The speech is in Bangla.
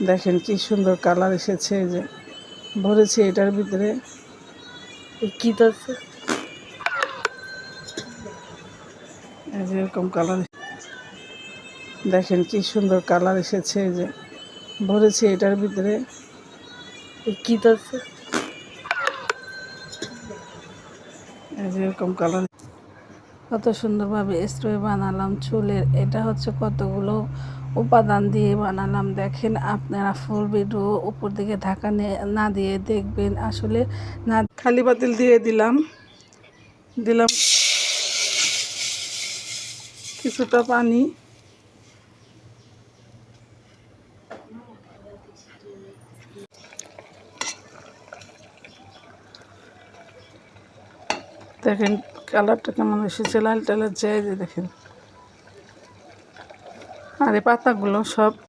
দেখেন কি সুন্দর কালার এসেছে, এই যে ভরেছি এটার ভিতরে কি আছে, এই যে এরকম কালার। দেখেন কি সুন্দর কালার এসেছে, এই যে ভরেছি এটার ভিতরে কি আছে, এই যে এরকম কালার। কত সুন্দরভাবে স্প্রে বানালাম চুলের। এটা হচ্ছে কতগুলো উপাদান দিয়ে বানালাম। দেখেন আপনারা ফুল ভিডিও উপর দিকে ঢাকা না দিয়ে দেখবেন। আসলে না, খালি বাতিল দিয়ে দিলাম কিছুটা পানি। দেখেন কালারটা কেমন এসেছে, লাল টালের চেয়ে। দেখেন আর এই পাতাগুলো সব